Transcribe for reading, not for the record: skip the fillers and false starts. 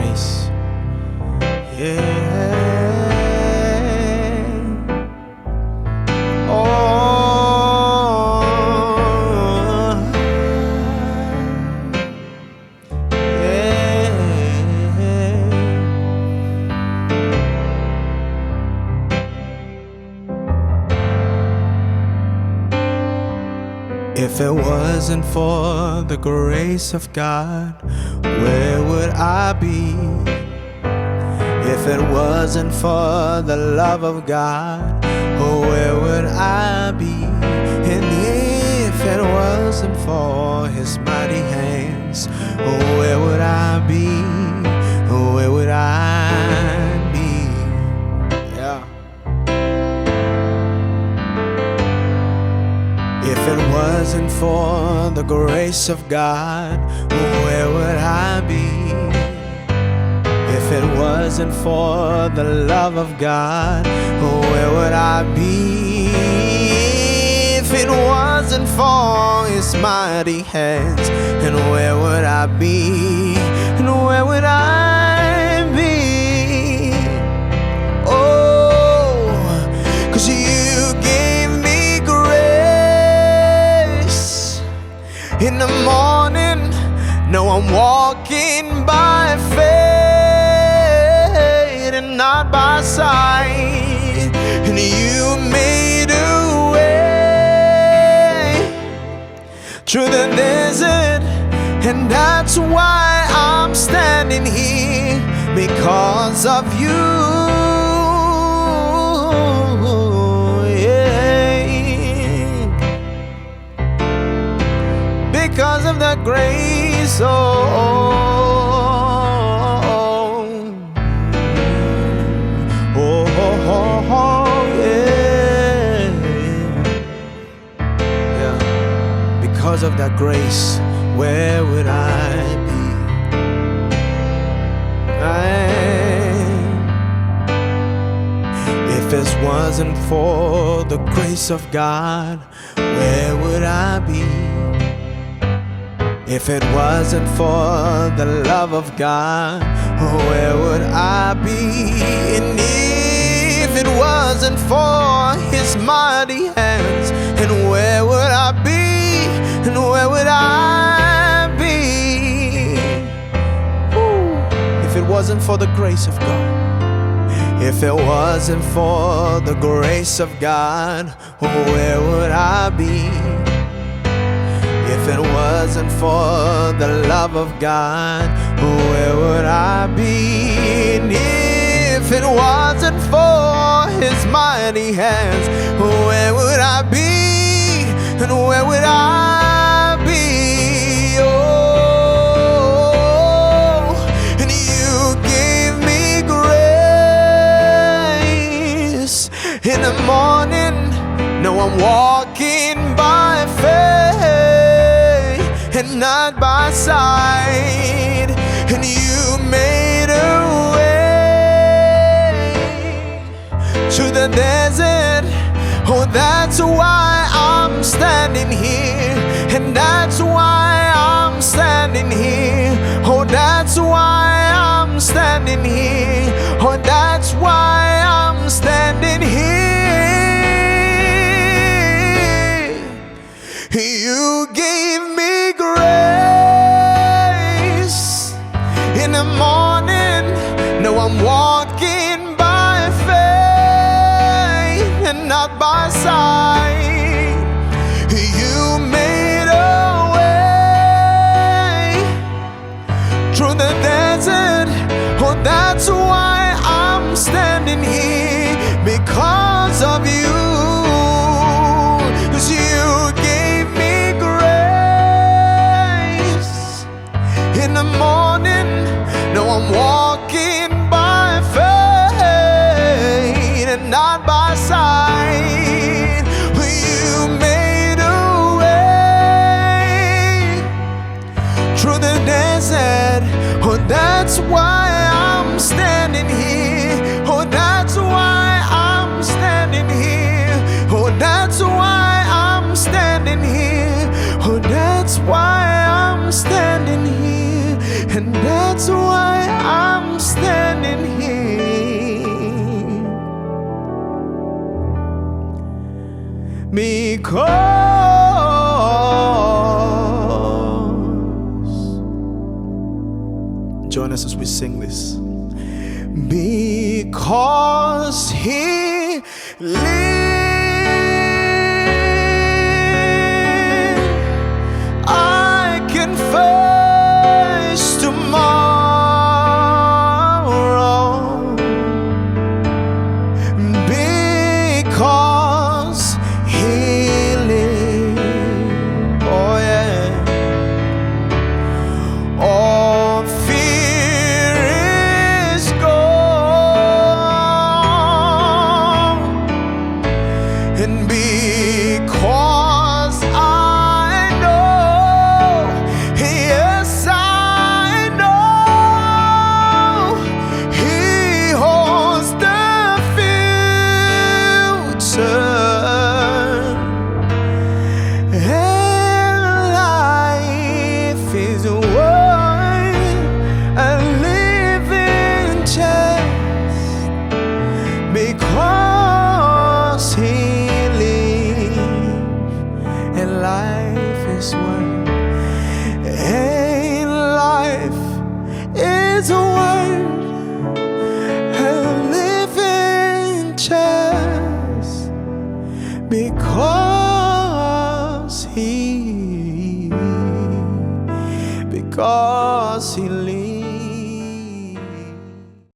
grace. Yeah. If it wasn't for the grace of God, where would I be? If it wasn't for the love of God, oh, where would I be? And if it wasn't for His mighty hands, oh, where would I be? Oh, where would I be? Yeah. If it wasn't for the grace of God, where would I be? If it wasn't for the love of God, where would I be? If it wasn't for His mighty hands, and where would I be? And where would I be? Oh, 'cause You gave me grace in the morning. Now I'm walking by faith and not by sight. And You made a way through the desert, and that's why I'm standing here, because of You. Because of the grace, yeah. Because of that grace, where would I be? If it wasn't for the grace of God, where would I be? If it wasn't for the love of God, where would I be? And if it wasn't for His mighty hands, and where would I be? And where would I be? Ooh. If it wasn't for the grace of God, if it wasn't for the grace of God, where would I be? If it wasn't for the love of God, where would I be? And if it wasn't for His mighty hands, where would I be? And where would I be? Oh, and You gave me grace in the morning. Now I'm walking by faith and not by sight. And You made a way through the desert. Oh, that's why I'm standing here. And that's why I'm standing here. Oh, that's why I'm standing here. Oh, that's why I'm standing here. You gave me grace in the morning. Now I'm walking by faith and not by sight. You made a way through the desert. Oh, that's why I'm standing here, because of You. 'Cause You gave me grace in the morning. Now I'm walking by faith and not by sight. You made a way through the desert. Oh, that's why I'm standing here. Oh, that's why I'm standing here. Oh, that's why I'm standing here. Oh, that's why I'm standing here. And that's why I'm because. Join us as we sing this. Because he lives, I can face tomorrow. Because he lives, oh yeah. All fear is gone, and because I know, yes I know, he holds the future, and life is worth a living just because he lives, and life is worth